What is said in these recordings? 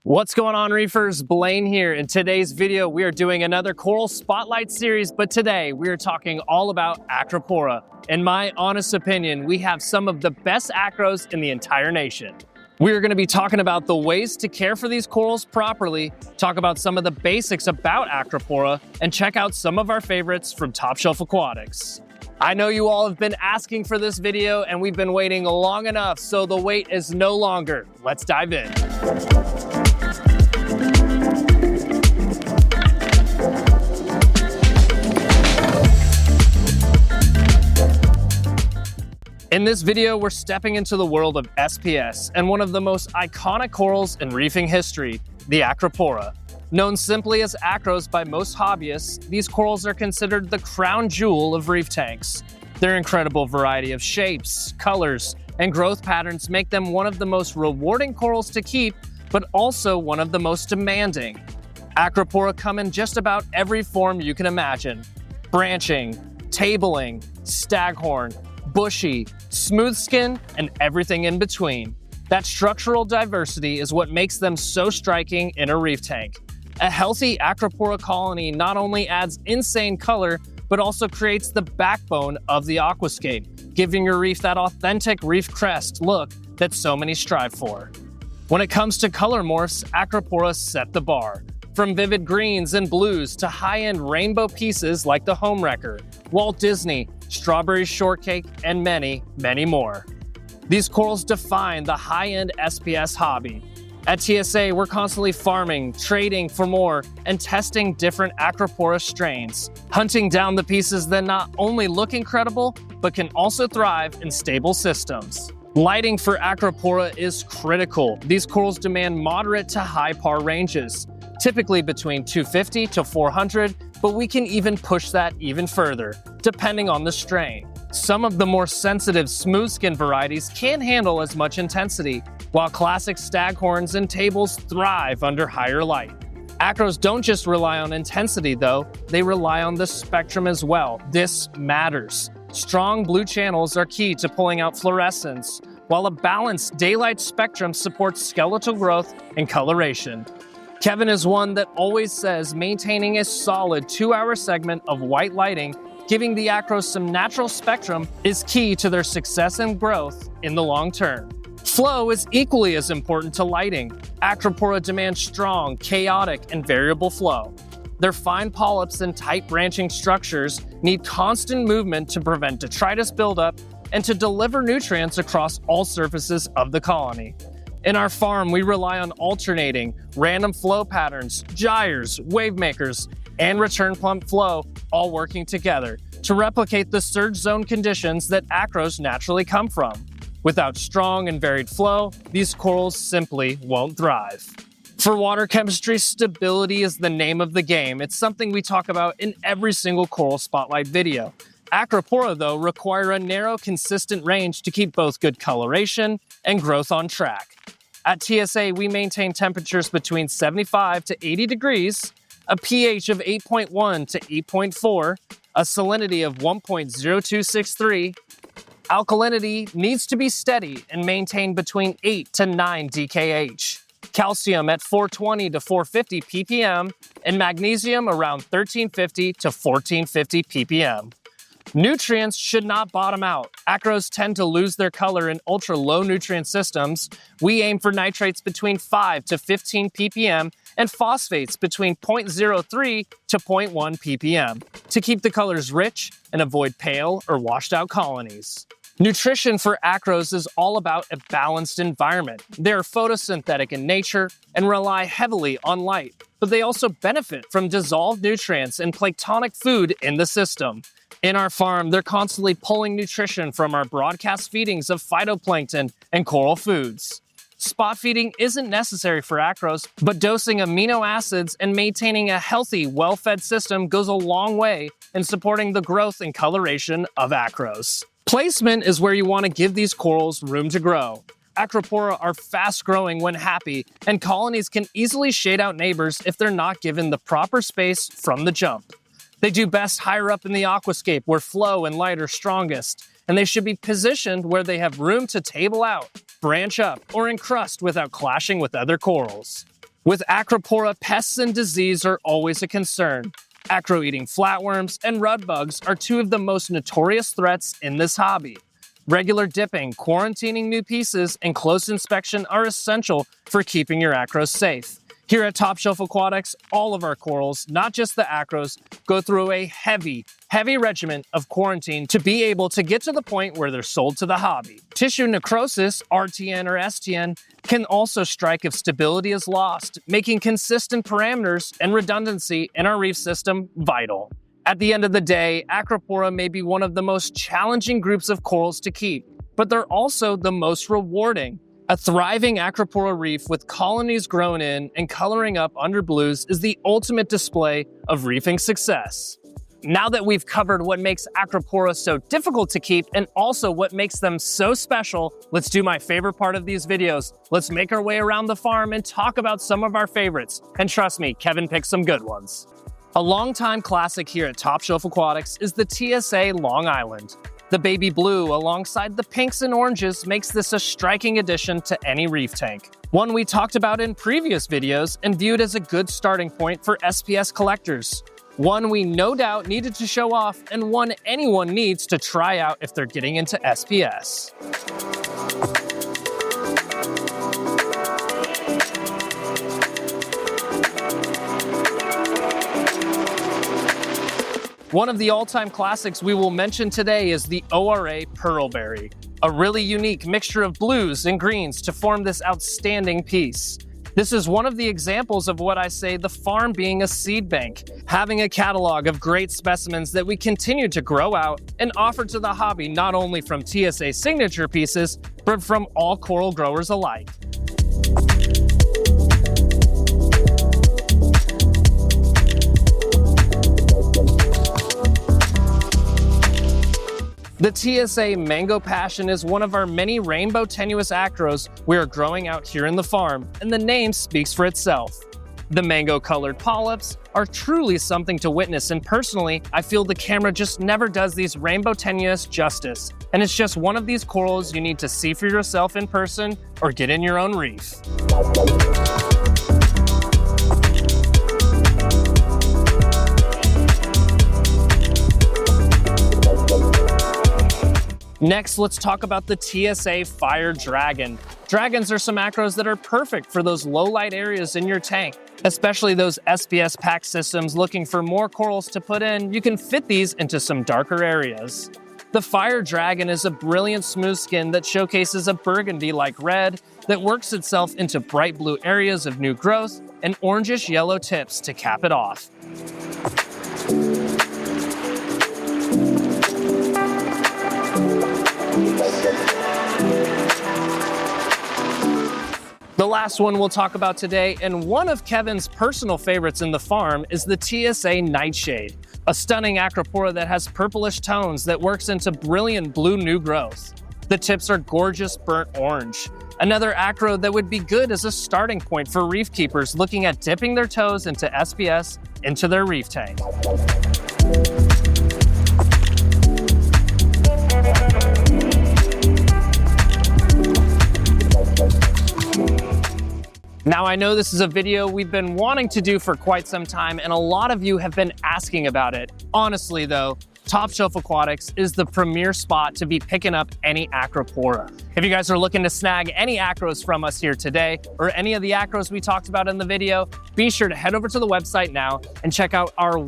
What's going on, reefers? Blaine here. In today's video, we are doing another coral spotlight series, but today we are talking all about Acropora. In my honest opinion, we have some of the best acros in the entire nation. We are going to be talking about the ways to care for these corals properly, talk about some of the basics about Acropora, and check out some of our favorites from TopShelf Aquatics. I know you all have been asking for this video and we've been waiting long enough, so the wait is no longer. Let's dive in. In this video, we're stepping into the world of SPS and one of the most iconic corals in reefing history, the Acropora. Known simply as Acros by most hobbyists, these corals are considered the crown jewel of reef tanks. Their incredible variety of shapes, colors, and growth patterns make them one of the most rewarding corals to keep, but also one of the most demanding. Acropora come in just about every form you can imagine: branching, tabling, staghorn, bushy, smooth skin, and everything in between. That structural diversity is what makes them so striking in a reef tank. A healthy Acropora colony not only adds insane color, but also creates the backbone of the aquascape, giving your reef that authentic reef crest look that so many strive for. When it comes to color morphs, Acropora set the bar. From vivid greens and blues to high-end rainbow pieces like the Homewrecker, Walt Disney, Strawberry Shortcake, and many, many more. These corals define the high-end SPS hobby. At TSA, we're constantly farming, trading for more, and testing different Acropora strains, hunting down the pieces that not only look incredible, but can also thrive in stable systems. Lighting for Acropora is critical. These corals demand moderate to high par ranges, typically between 250 to 400, but we can even push that even further, depending on the strain. Some of the more sensitive smooth skin varieties can't handle as much intensity, while classic staghorns and tables thrive under higher light. Acros don't just rely on intensity though, they rely on the spectrum as well. This matters. Strong blue channels are key to pulling out fluorescence, while a balanced daylight spectrum supports skeletal growth and coloration. Kevin is one that always says maintaining a solid 2-hour segment of white lighting, giving the Acros some natural spectrum, is key to their success and growth in the long term. Flow is equally as important to lighting. Acropora demands strong, chaotic, and variable flow. Their fine polyps and tight branching structures need constant movement to prevent detritus buildup and to deliver nutrients across all surfaces of the colony. In our farm, we rely on alternating, random flow patterns, gyres, wave makers, and return pump flow all working together to replicate the surge zone conditions that Acros naturally come from. Without strong and varied flow, these corals simply won't thrive. For water chemistry, stability is the name of the game. It's something we talk about in every single coral spotlight video. Acropora, though, require a narrow, consistent range to keep both good coloration and growth on track. At TSA, we maintain temperatures between 75 to 80 degrees, a pH of 8.1 to 8.4, a salinity of 1.0263. Alkalinity needs to be steady and maintained between 8 to 9 DKH. Calcium at 420 to 450 ppm, and magnesium around 1350 to 1450 ppm. Nutrients should not bottom out. Acros tend to lose their color in ultra-low nutrient systems. We aim for nitrates between 5 to 15 ppm and phosphates between 0.03 to 0.1 ppm to keep the colors rich and avoid pale or washed out colonies. Nutrition for Acros is all about a balanced environment. They are photosynthetic in nature and rely heavily on light, but they also benefit from dissolved nutrients and planktonic food in the system. In our farm, they're constantly pulling nutrition from our broadcast feedings of phytoplankton and coral foods. Spot feeding isn't necessary for Acros, but dosing amino acids and maintaining a healthy, well-fed system goes a long way in supporting the growth and coloration of Acros. Placement is where you want to give these corals room to grow. Acropora are fast-growing when happy, and colonies can easily shade out neighbors if they're not given the proper space from the jump. They do best higher up in the aquascape where flow and light are strongest, and they should be positioned where they have room to table out, branch up, or encrust without clashing with other corals. With Acropora, pests and disease are always a concern. Acro-eating flatworms and rud bugs are two of the most notorious threats in this hobby. Regular dipping, quarantining new pieces, and close inspection are essential for keeping your acros safe. Here at TopShelf Aquatics, all of our corals, not just the acros, go through a heavy regimen of quarantine to be able to get to the point where they're sold to the hobby. Tissue necrosis, RTN or STN, can also strike if stability is lost, making consistent parameters and redundancy in our reef system vital. At the end of the day, Acropora may be one of the most challenging groups of corals to keep, but they're also the most rewarding. A thriving Acropora reef with colonies grown in and coloring up under blues is the ultimate display of reefing success. Now that we've covered what makes Acropora so difficult to keep and also what makes them so special, let's do my favorite part of these videos. Let's make our way around the farm and talk about some of our favorites. And trust me, Kevin picked some good ones. A longtime classic here at TopShelf Aquatics is the TSA Long Island. The baby blue alongside the pinks and oranges makes this a striking addition to any reef tank. One we talked about in previous videos and viewed as a good starting point for SPS collectors. One we no doubt needed to show off and one anyone needs to try out if they're getting into SPS. One of the all-time classics we will mention today is the ORA Pearlberry, a really unique mixture of blues and greens to form this outstanding piece. This is one of the examples of what I say the farm being a seed bank, having a catalog of great specimens that we continue to grow out and offer to the hobby not only from TSA signature pieces, but from all coral growers alike. The TSA Mango Passion is one of our many rainbow tenuous acros we are growing out here in the farm, and the name speaks for itself. The mango-colored polyps are truly something to witness, and personally, I feel the camera just never does these rainbow tenuous justice, and it's just one of these corals you need to see for yourself in person or get in your own reef. Next, let's talk about the TSA Fire Dragon. Dragons are some acros that are perfect for those low-light areas in your tank, especially those SPS pack systems looking for more corals to put in. You can fit these into some darker areas. The Fire Dragon is a brilliant smooth skin that showcases a burgundy-like red that works itself into bright blue areas of new growth and orangish yellow tips to cap it off. The last one we'll talk about today, and one of Kevin's personal favorites in the farm, is the TSA Nightshade, a stunning Acropora that has purplish tones that works into brilliant blue new growth. The tips are gorgeous burnt orange. Another acro that would be good as a starting point for reef keepers looking at dipping their toes into SPS into their reef tank. Now, I know this is a video we've been wanting to do for quite some time, and a lot of you have been asking about it. Honestly though, TopShelf Aquatics is the premier spot to be picking up any Acropora. If you guys are looking to snag any acros from us here today, or any of the acros we talked about in the video, be sure to head over to the website now and check out our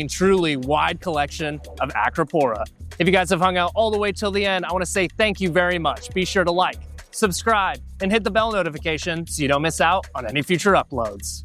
truly wide collection of Acropora. If you guys have hung out all the way till the end, I want to say thank you very much. Be sure to like, subscribe, and hit the bell notification so you don't miss out on any future uploads.